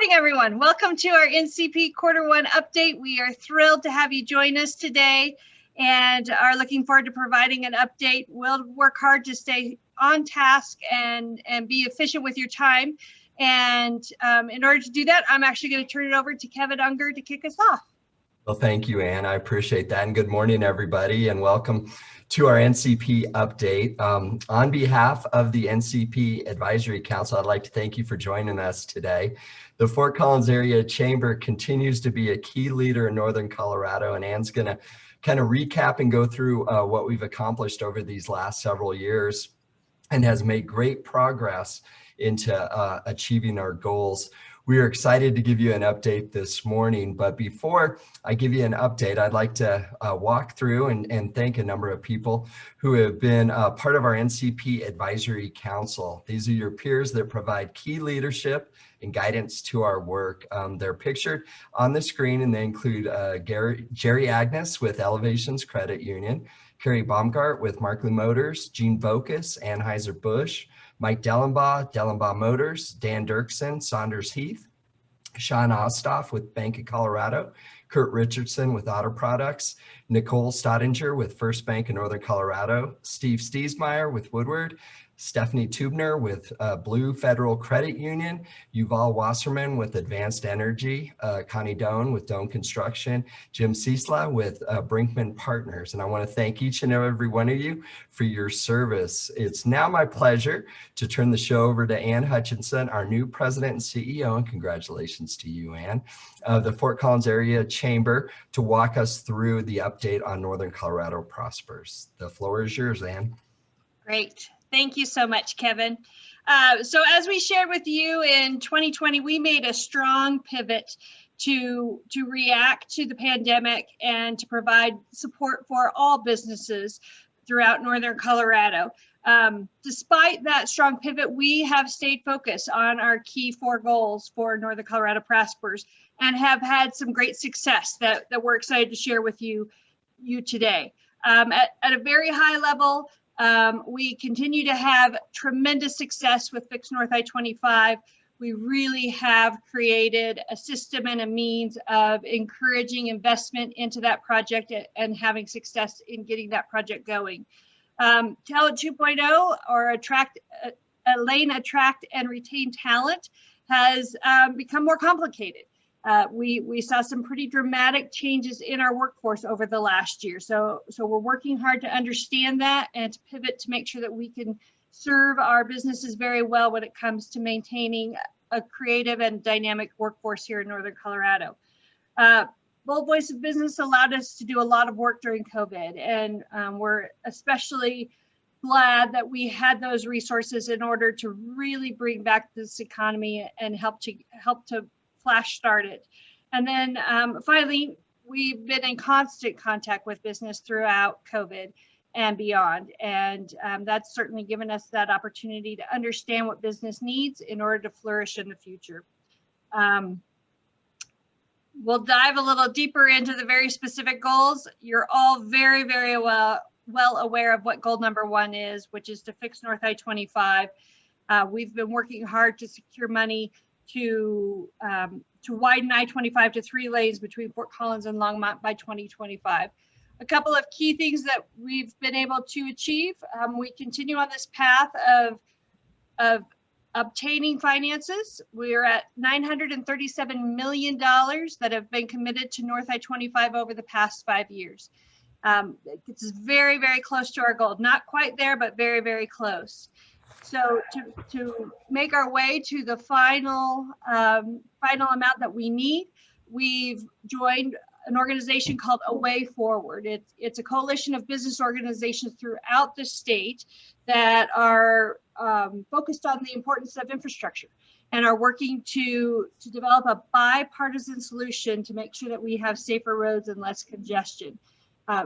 morning, everyone. Welcome to our NCP Quarter 1 update. We are thrilled to have you join us today and are looking forward to providing an update. We'll work hard to stay on task and be efficient with your time. And in order to do that, I'm actually going to turn it over to Covet Unger to kick us off. Well, thank you, Ann. I appreciate that. And good morning, everybody, and welcome to our NCP update. On behalf of the NCP Advisory Council, I'd like to thank you for joining us today. The Fort Collins Area Chamber continues to be a key leader in Northern Colorado, and Ann's going to kind of recap and go through what we've accomplished over these last several years and has made great progress into achieving our goals. We are excited to give you an update this morning, but before I give you an update, I'd like to walk through and thank a number of people who have been part of our NCP Advisory Council. These are your peers that provide key leadership and guidance to our work. They're pictured on the screen, and they include Jerry Agnes with Elevations Credit Union, Carrie Baumgart with Markley Motors, Gene Vokus, Anheuser-Busch, Mike Dellenbaugh Motors, Dan Dirksen, Saunders Heath, Sean Ostoff with Bank of Colorado, Kurt Richardson with Auto Products, Nicole Stottinger with First Bank of Northern Colorado, Steve Stiesmeyer with Woodward, Stephanie Tubner with Blue Federal Credit Union, Yuval Wasserman with Advanced Energy, Connie Doan with Doan Construction, Jim Ciesla with Brinkman Partners. And I want to thank each and every one of you for your service. It's now my pleasure to turn the show over to Ann Hutchinson, our new president and CEO, and congratulations to you, Ann, of the Fort Collins Area Chamber, to walk us through the update on Northern Colorado Prospers. The floor is yours, Ann. Great. Thank you so much, Kevin. So as we shared with you in 2020, we made a strong pivot to react to the pandemic and to provide support for all businesses throughout Northern Colorado. Despite that strong pivot, we have stayed focused on our key 4 goals for Northern Colorado Prospers and have had some great success that we're excited to share with you today. At a very high level, we continue to have tremendous success with Fix North I-25. We really have created a system and a means of encouraging investment into that project and having success in getting that project going. Talent 2.0, or lane attract and retain talent, has become more complicated. We saw some pretty dramatic changes in our workforce over the last year. So we're working hard to understand that and to pivot to make sure that we can serve our businesses very well when it comes to maintaining a creative and dynamic workforce here in Northern Colorado. Bold Voice of Business allowed us to do a lot of work during COVID, and we're especially glad that we had those resources in order to really bring back this economy and help to flash start it. And then finally, we've been in constant contact with business throughout COVID and beyond. And that's certainly given us that opportunity to understand what business needs in order to flourish in the future. We'll dive a little deeper into the very specific goals. You're all very, very well aware of what goal number 1 is, which is to fix North I-25. We've been working hard to secure money to widen I-25 to 3 lanes between Fort Collins and Longmont by 2025. A couple of key things that we've been able to achieve. We continue on this path of obtaining finances. We're at $937 million that have been committed to North I-25 over the past 5 years. It's very, very close to our goal. Not quite there, but very, very close. So to make our way to the final amount that we need, we've joined an organization called A Way Forward. It's a coalition of business organizations throughout the state that are focused on the importance of infrastructure and are working to develop a bipartisan solution to make sure that we have safer roads and less congestion.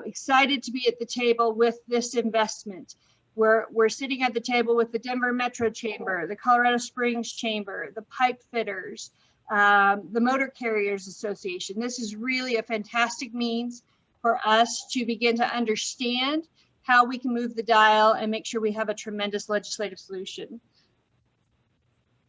Excited to be at the table with this investment. We're sitting at the table with the Denver Metro Chamber, the Colorado Springs Chamber, the pipe fitters, the Motor Carriers Association. This is really a fantastic means for us to begin to understand how we can move the dial and make sure we have a tremendous legislative solution.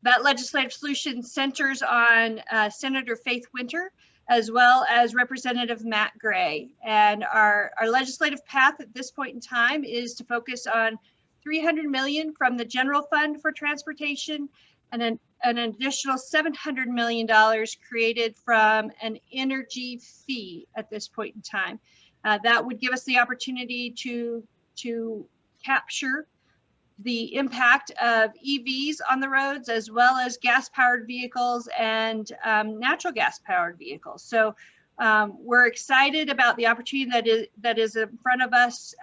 That legislative solution centers on Senator Faith Winter, as well as Representative Matt Gray. And our legislative path at this point in time is to focus on $300 million from the general fund for transportation, and an additional $700 million created from an energy fee at this point in time. That would give us the opportunity to capture the impact of EVs on the roads, as well as gas-powered vehicles and natural gas-powered vehicles. So we're excited about the opportunity that is in front of us.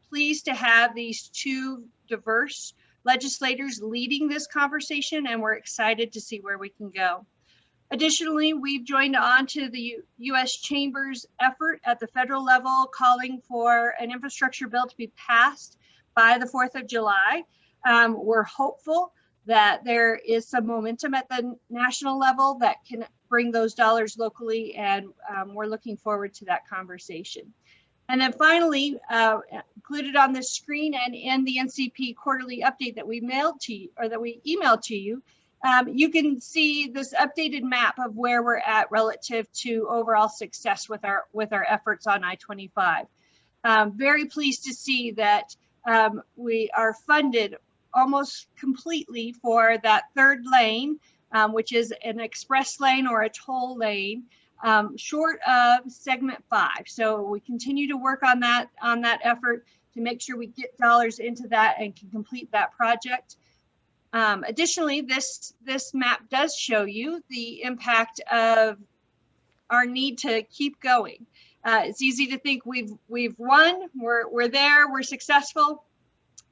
Pleased to have these two diverse legislators leading this conversation, and we're excited to see where we can go. Additionally, we've joined on to the U.S. Chamber's effort at the federal level, calling for an infrastructure bill to be passed by the 4th of July. We're hopeful that there is some momentum at the national level that can bring those dollars locally, and we're looking forward to that conversation. And then finally, included on the screen and in the NCP quarterly update that we mailed to you, or that we emailed to you, you can see this updated map of where we're at relative to overall success with our efforts on I-25. Very pleased to see that we are funded almost completely for that third lane, which is an express lane or a toll lane, short of segment 5. So we continue to work on that effort to make sure we get dollars into that and can complete that project. Additionally, this map does show you the impact of our need to keep going. It's easy to think we've won, we're there, we're successful,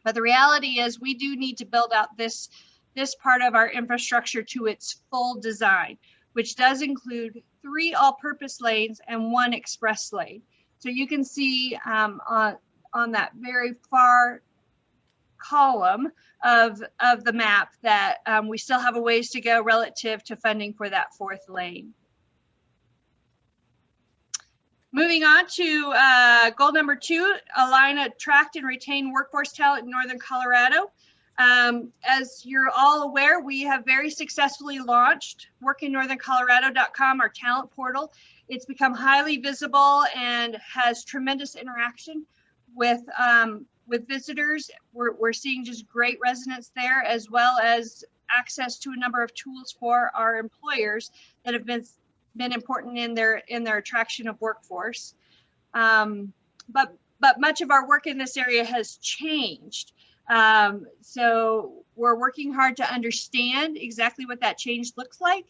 but the reality is we do need to build out this part of our infrastructure to its full design, which does include 3 all-purpose lanes and 1 express lane. So you can see on that very far column of the map that we still have a ways to go relative to funding for that 4th lane. Moving on to goal number 2, align, attract, and retain workforce talent in Northern Colorado. As you're all aware, we have very successfully launched workinnortherncolorado.com, our talent portal. It's become highly visible and has tremendous interaction with visitors. We're seeing just great resonance there, as well as access to a number of tools for our employers that have been important in their attraction of workforce. But much of our work in this area has changed. So we're working hard to understand exactly what that change looks like.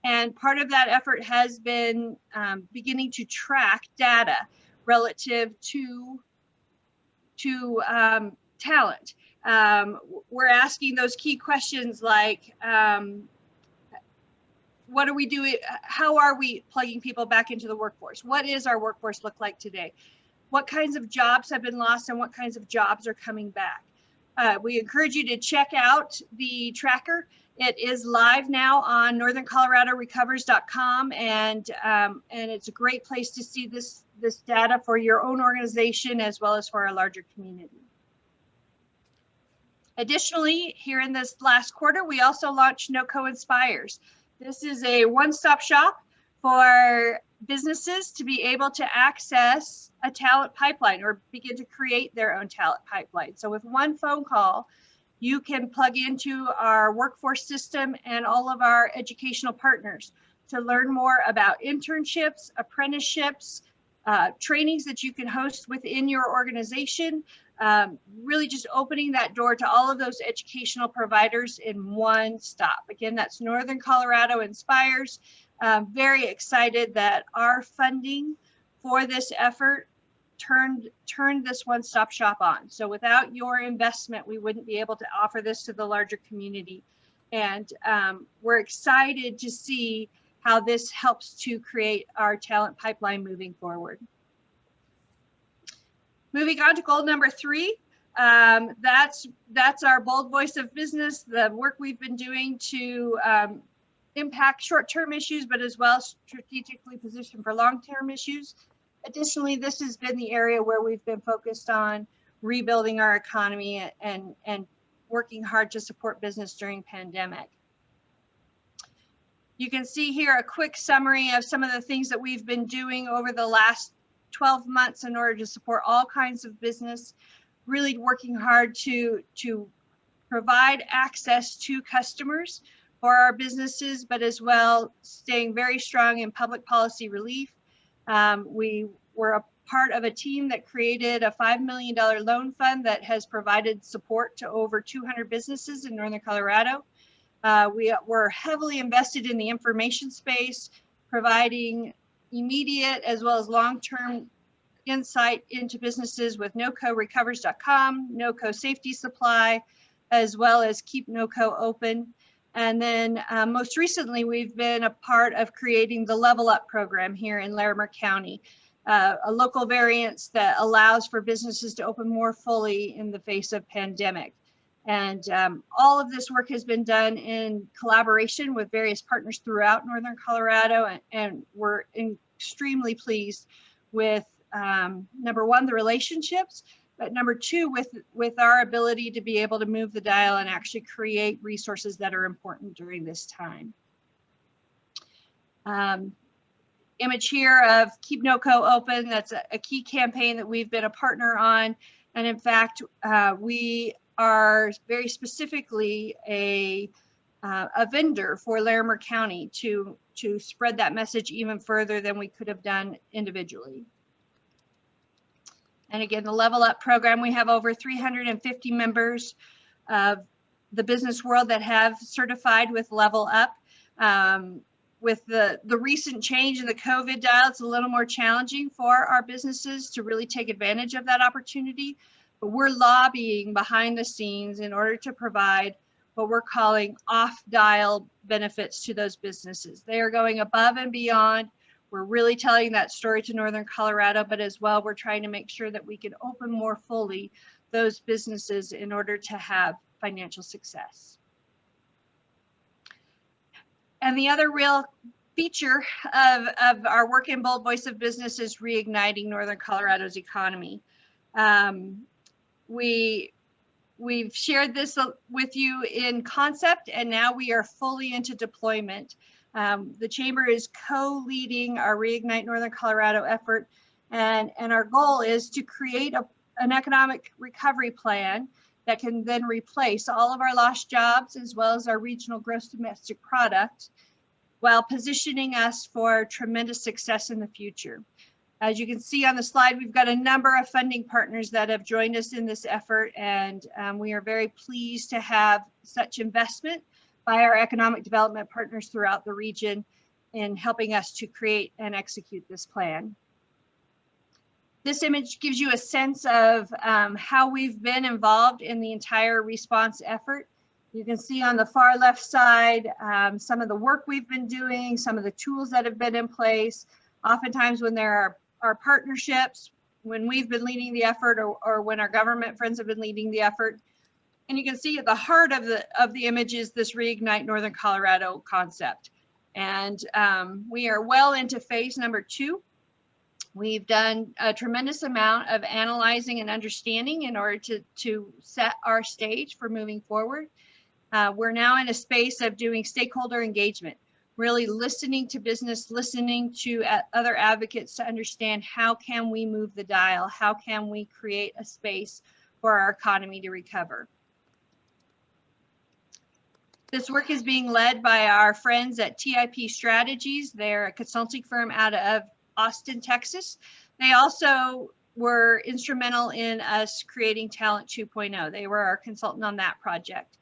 And part of that effort has been beginning to track data relative to talent. We're asking those key questions like, what are we doing? How are we plugging people back into the workforce? What is our workforce look like today? What kinds of jobs have been lost and what kinds of jobs are coming back? We encourage you to check out the tracker. It is live now on northernColoradoRecovers.com, and it's a great place to see this data for your own organization as well as for our larger community. Additionally, here in this last quarter, we also launched NOCO Inspires. This is a one-stop shop for businesses to be able to access a talent pipeline or begin to create their own talent pipeline. So with one phone call, you can plug into our workforce system and all of our educational partners to learn more about internships, apprenticeships, trainings that you can host within your organization, really just opening that door to all of those educational providers in one stop. Again, that's Northern Colorado Inspires. Very excited that our funding for this effort turned this one-stop shop on. So without your investment, we wouldn't be able to offer this to the larger community. And we're excited to see how this helps to create our talent pipeline moving forward. Moving on to goal number 3, that's our bold voice of business, the work we've been doing to impact short-term issues, but as well strategically position for long-term issues. Additionally, this has been the area where we've been focused on rebuilding our economy and working hard to support business during pandemic. You can see here a quick summary of some of the things that we've been doing over the last 12 months in order to support all kinds of business, really working hard to provide access to customers for our businesses, but as well staying very strong in public policy relief. We were a part of a team that created a $5 million loan fund that has provided support to over 200 businesses in Northern Colorado. We were heavily invested in the information space, providing immediate as well as long-term insight into businesses with NoCoRecovers.com, NoCo Safety Supply, as well as Keep NoCo Open. And then most recently, we've been a part of creating the Level Up program here in Larimer County, a local variance that allows for businesses to open more fully in the face of pandemic. And all of this work has been done in collaboration with various partners throughout Northern Colorado, and we're extremely pleased with number one, the relationships, but number two, with our ability to be able to move the dial and actually create resources that are important during this time. Image here of Keep NoCo Open, that's a key campaign that we've been a partner on. And in fact, we are very specifically a vendor for Larimer County to spread that message even further than we could have done individually. And again, the Level Up program, we have over 350 members of the business world that have certified with Level Up. With the recent change in the COVID dial, it's a little more challenging for our businesses to really take advantage of that opportunity. But we're lobbying behind the scenes in order to provide what we're calling off-dial benefits to those businesses. They are going above and beyond. We're really telling that story to Northern Colorado, but as well, we're trying to make sure that we can open more fully those businesses in order to have financial success. And the other real feature of our work in Bold Voice of Business is reigniting Northern Colorado's economy. We've shared this with you in concept, and now we are fully into deployment. The Chamber is co-leading our Reignite Northern Colorado effort, and our goal is to create an economic recovery plan that can then replace all of our lost jobs as well as our regional gross domestic product, while positioning us for tremendous success in the future. As you can see on the slide, we've got a number of funding partners that have joined us in this effort, and we are very pleased to have such investment by our economic development partners throughout the region in helping us to create and execute this plan. This image gives you a sense of how we've been involved in the entire response effort. You can see on the far left side some of the work we've been doing, some of the tools that have been in place. Oftentimes when there are partnerships, when we've been leading the effort, or when our government friends have been leading the effort. And you can see at the heart of the image is this Reignite Northern Colorado concept. And we are well into phase number 2. We've done a tremendous amount of analyzing and understanding in order to set our stage for moving forward. We're now in a space of doing stakeholder engagement, really listening to business, listening to other advocates to understand how can we move the dial, how can we create a space for our economy to recover. This work is being led by our friends at TIP Strategies. They're a consulting firm out of Austin, Texas. They also were instrumental in us creating Talent 2.0. They were our consultant on that project.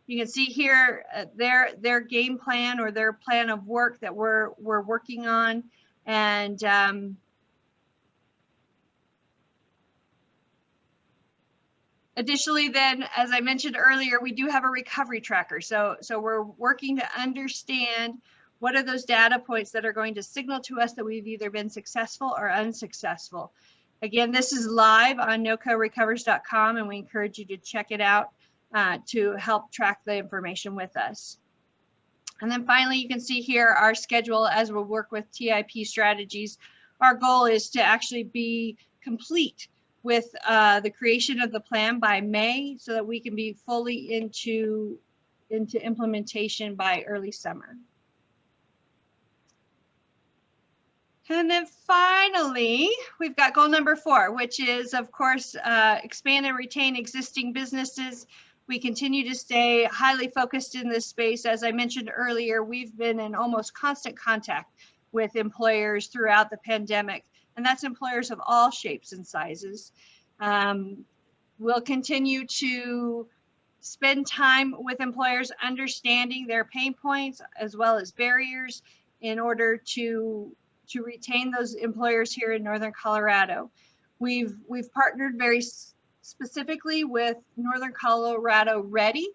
You can see here their game plan, or their plan of work that we're working on. And additionally, then, as I mentioned earlier, we do have a recovery tracker. So we're working to understand what are those data points that are going to signal to us that we've either been successful or unsuccessful. Again, this is live on NoCoRecovers.com, and we encourage you to check it out to help track the information with us. And then finally, you can see here our schedule as we work with TIP Strategies. Our goal is to actually be complete with the creation of the plan by May, so that we can be fully into implementation by early summer. And then finally, we've got goal number 4, which is, of course, expand and retain existing businesses. We continue to stay highly focused in this space. As I mentioned earlier, we've been in almost constant contact with employers throughout the pandemic, and that's employers of all shapes and sizes. We'll continue to spend time with employers understanding their pain points as well as barriers in order to retain those employers here in Northern Colorado. We've partnered very specifically with Northern Colorado Ready,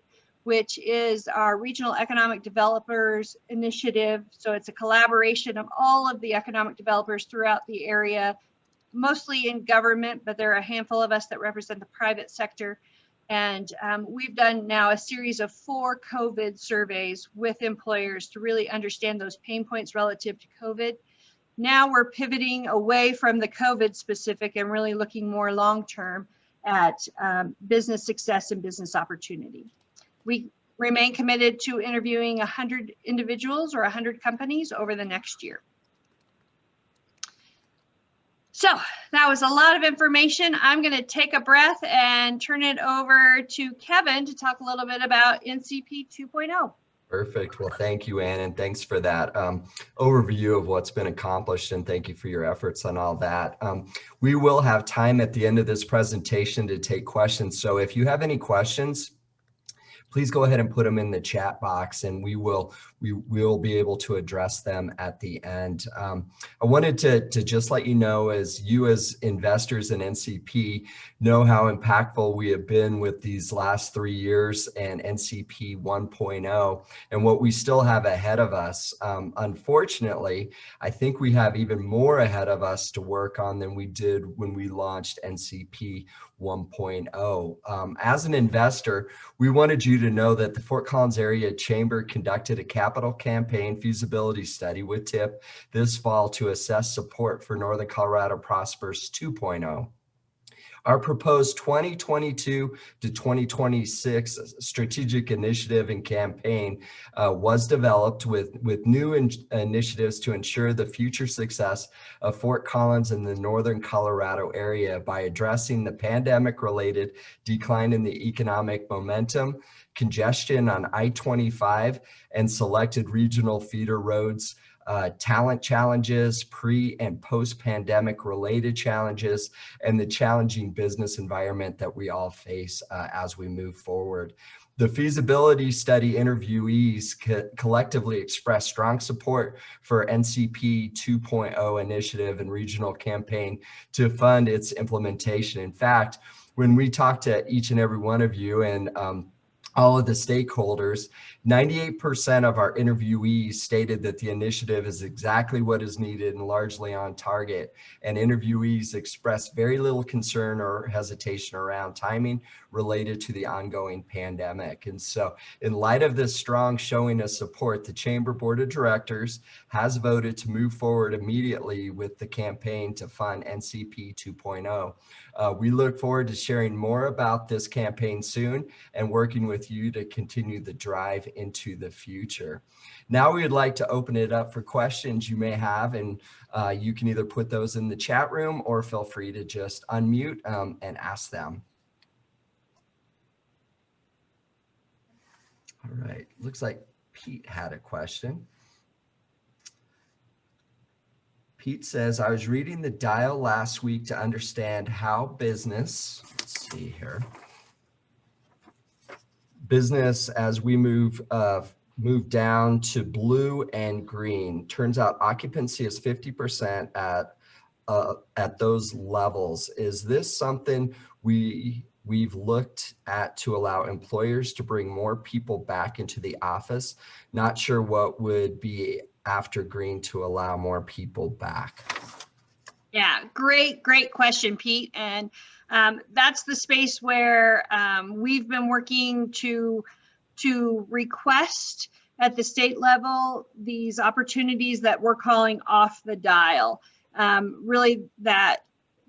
which is our regional economic developers initiative. So it's a collaboration of all of the economic developers throughout the area, mostly in government, but there are a handful of us that represent the private sector. And we've done now a series of 4 COVID surveys with employers to really understand those pain points relative to COVID. Now we're pivoting away from the COVID specific and really looking more long-term at business success and business opportunity. We remain committed to interviewing 100 individuals or 100 companies over the next year. So that was a lot of information. I'm going to take a breath and turn it over to Kevin to talk a little bit about NCP 2.0. Perfect. Well, thank you, Ann, and thanks for that overview of what's been accomplished, and thank you for your efforts on all that. We will have time at the end of this presentation to take questions. So if you have any questions, please go ahead and put them in the chat box, and we will be able to address them at the end. I wanted to just let you know, as investors in NCP know how impactful we have been with these last 3 years and NCP 1.0 and what we still have ahead of us. Unfortunately, I think we have even more ahead of us to work on than we did when we launched NCP 1.0. As an investor, we wanted you to know that the Fort Collins Area Chamber conducted a capital campaign feasibility study with TIP this fall to assess support for Northern Colorado Prospers 2.0. Our proposed 2022 to 2026 strategic initiative and campaign was developed with new initiatives to ensure the future success of Fort Collins and the Northern Colorado area by addressing the pandemic-related decline in the economic momentum, congestion on I-25 and selected regional feeder roads, talent challenges, pre and post-pandemic related challenges, and the challenging business environment that we all face as we move forward. The feasibility study interviewees collectively expressed strong support for NCP 2.0 initiative and regional campaign to fund its implementation. In fact, when we talked to each and every one of you and all of the stakeholders, 98% of our interviewees stated that the initiative is exactly what is needed and largely on target. And interviewees expressed very little concern or hesitation around timing related to the ongoing pandemic. And so in light of this strong showing of support, the Chamber Board of Directors has voted to move forward immediately with the campaign to fund NCP 2.0. We look forward to sharing more about this campaign soon and working with you to continue the drive into the future. Now we would like to open it up for questions you may have, and you can either put those in the chat room or feel free to just unmute and ask them. All right, looks like Pete had a question. Pete says, I was reading the dial last week to understand how business, let's see here, business as we move down to blue and green. Turns out occupancy is 50% at those levels. Is this something we've looked at to allow employers to bring more people back into the office? Not sure what would be after green to allow more people back. Yeah, great question, Pete. And that's the space where we've been working to request at the state level these opportunities that we're calling off the dial. Really that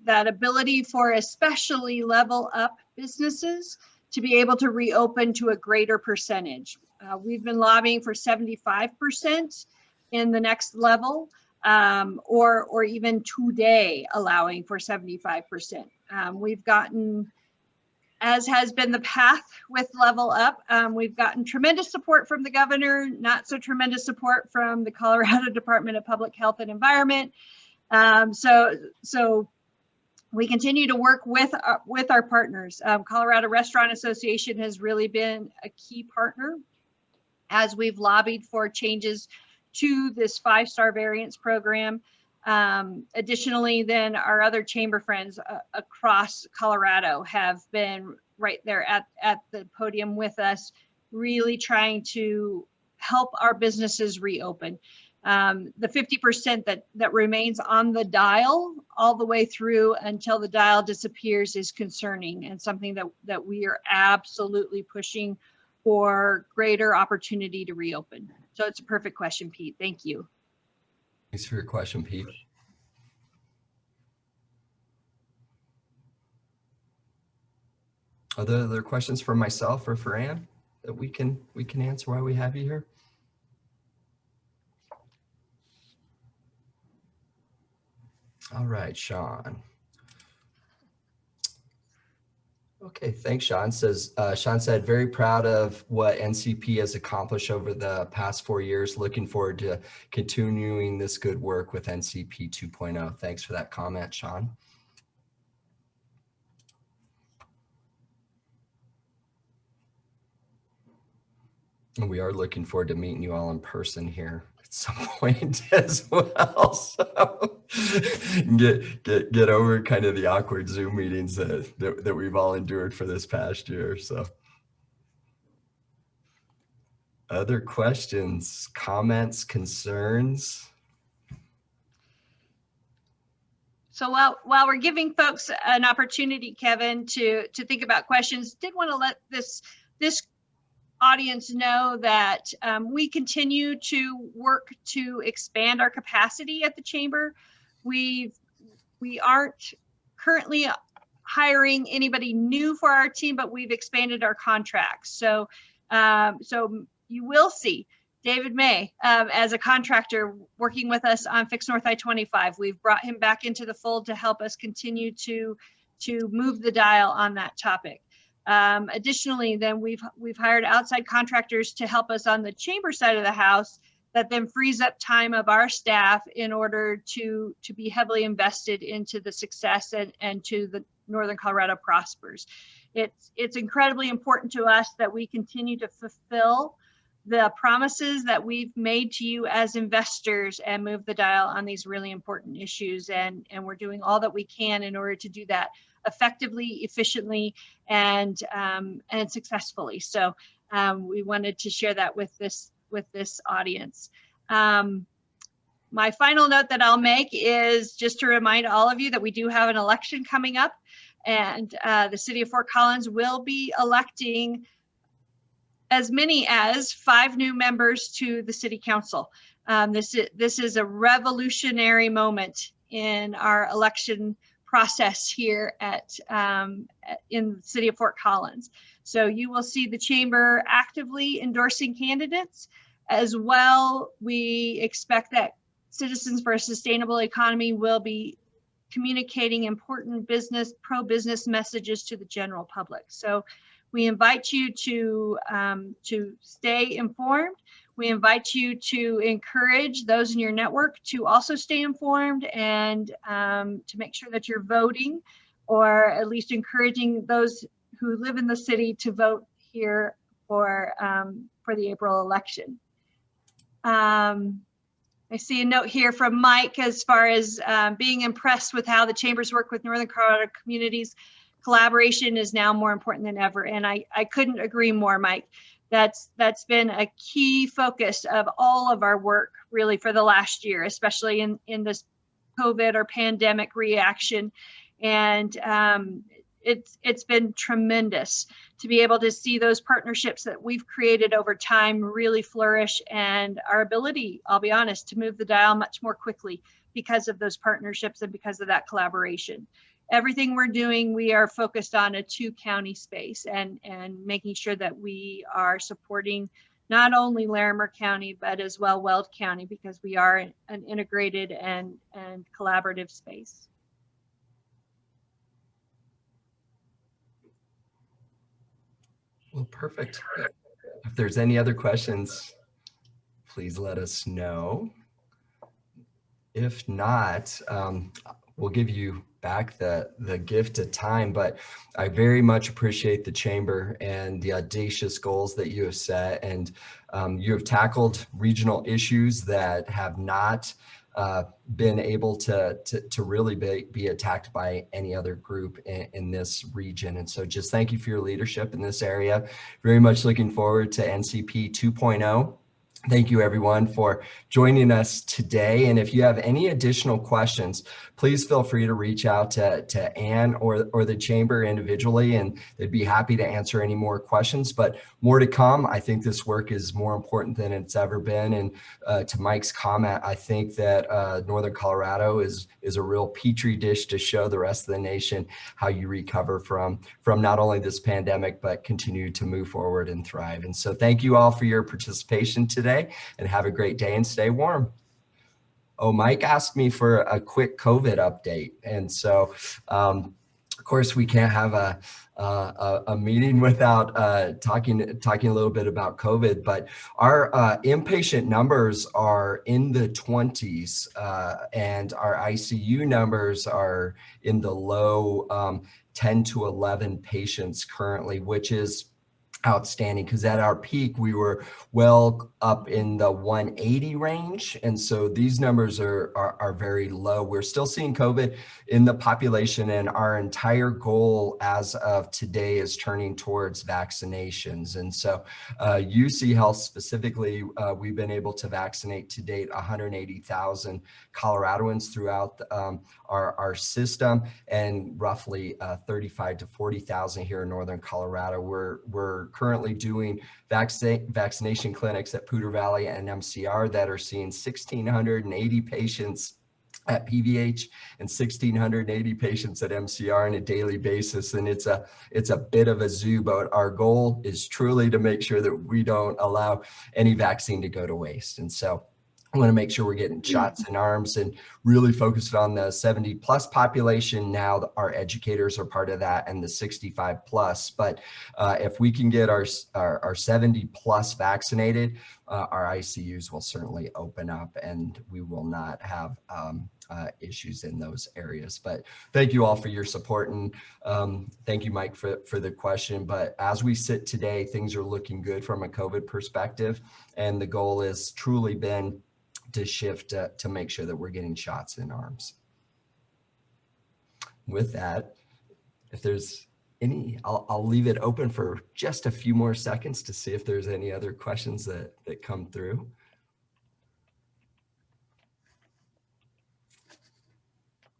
ability for especially level up businesses to be able to reopen to a greater percentage. We've been lobbying for 75% in the next level. or even today allowing for 75%. We've gotten, as has been the path with Level Up, we've gotten tremendous support from the governor, not so tremendous support from the Colorado Department of Public Health and Environment. So we continue to work with our partners. Colorado Restaurant Association has really been a key partner as we've lobbied for changes to this 5-star variance program. Additionally, then our other chamber friends across Colorado have been right there at the podium with us, really trying to help our businesses reopen. The 50% that remains on the dial all the way through until the dial disappears is concerning, and something that we are absolutely pushing for greater opportunity to reopen. So it's a perfect question, Pete. Thank you. Thanks for your question, Pete. Are there other questions for myself or for Ann that we can answer while we have you here? All right, Sean. Okay, thanks, Sean. Sean said, very proud of what NCP has accomplished over the past 4 years. Looking forward to continuing this good work with NCP 2.0. Thanks for that comment, Sean. And we are looking forward to meeting you all in person here at some point as well. So get over kind of the awkward Zoom meetings that we've all endured for this past year. So other questions, comments, concerns? So while we're giving folks an opportunity, Kevin, to think about questions, did want to let this audience know that we continue to work to expand our capacity at the chamber. We aren't currently hiring anybody new for our team, but we've expanded our contracts. So you will see David May as a contractor working with us on Fix North I-25. We've brought him back into the fold to help us continue to move the dial on that topic. Additionally, then we've hired outside contractors to help us on the chamber side of the house, that then frees up time of our staff in order to be heavily invested into the success and to the Northern Colorado prospers. It's incredibly important to us that we continue to fulfill the promises that we've made to you as investors and move the dial on these really important issues. And we're doing all that we can in order to do that effectively, efficiently, and successfully. So we wanted to share that with this audience. My final note that I'll make is just to remind all of you that we do have an election coming up, and the city of Fort Collins will be electing as many as 5 new members to the city council. This is a revolutionary moment in our election process here in the city of Fort Collins. So you will see the chamber actively endorsing candidates. As well, we expect that Citizens for a Sustainable Economy will be communicating important pro-business messages to the general public. So we invite you to stay informed. We invite you to encourage those in your network to also stay informed, and to make sure that you're voting, or at least encouraging those who live in the city to vote here for the April election. I see a note here from Mike as far as being impressed with how the chambers work with Northern Colorado communities. Collaboration is now more important than ever, and I couldn't agree more, Mike. That's been a key focus of all of our work really for the last year, especially in this COVID or pandemic reaction. And it's been tremendous to be able to see those partnerships that we've created over time really flourish, and our ability, I'll be honest, to move the dial much more quickly because of those partnerships and because of that collaboration. Everything we're doing, we are focused on a 2-county space and making sure that we are supporting not only Larimer County, but as well Weld County, because we are an integrated and collaborative space. Well, perfect. If there's any other questions, please let us know. If not, we'll give you back the gift of time, but I very much appreciate the Chamber and the audacious goals that you have set, and you have tackled regional issues that have not been able to really be attacked by any other group in this region. And so just thank you for your leadership in this area. Very much looking forward to NCP 2.0. Thank you everyone for joining us today. And if you have any additional questions, please feel free to reach out to Ann or the Chamber individually, and they'd be happy to answer any more questions. But more to come. I think this work is more important than it's ever been. And to Mike's comment, I think that Northern Colorado is a real petri dish to show the rest of the nation how you recover from not only this pandemic, but continue to move forward and thrive. And so thank you all for your participation today, and have a great day and stay warm. Oh, Mike asked me for a quick COVID update. And so, of course, we can't have a meeting without talking a little bit about COVID, but our inpatient numbers are in the 20s, and our ICU numbers are in the low 10 to 11 patients currently, which is outstanding, because at our peak we were well up in the 180 range, and so these numbers are very low. We're still seeing COVID in the population, and our entire goal as of today is turning towards vaccinations. And so UC Health specifically, we've been able to vaccinate to date 180,000 Coloradoans throughout our system, and roughly 35 to 40,000 here in Northern Colorado. We're currently doing vaccination clinics at Poudre Valley and MCR that are seeing 1,680 patients at PVH and 1,680 patients at MCR on a daily basis. And it's a bit of a zoo, but our goal is truly to make sure that we don't allow any vaccine to go to waste. And so I want to make sure we're getting shots in arms and really focused on the 70 plus population. Now our educators are part of that, and the 65 plus. But if we can get our 70 plus vaccinated, our ICUs will certainly open up, and we will not have issues in those areas. But thank you all for your support, and thank you, Mike, for the question. But as we sit today, things are looking good from a COVID perspective, and the goal has truly been to shift to make sure that we're getting shots in arms. With that, if there's any, I'll leave it open for just a few more seconds to see if there's any other questions that come through.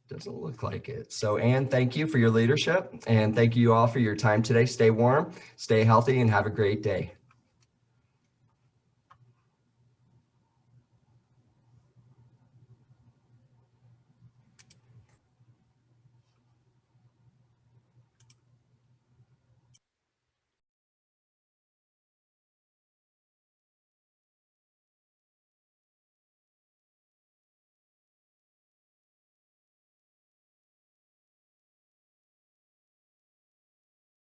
Doesn't look like it. So Ann, thank you for your leadership, and thank you all for your time today. Stay warm, stay healthy, and have a great day.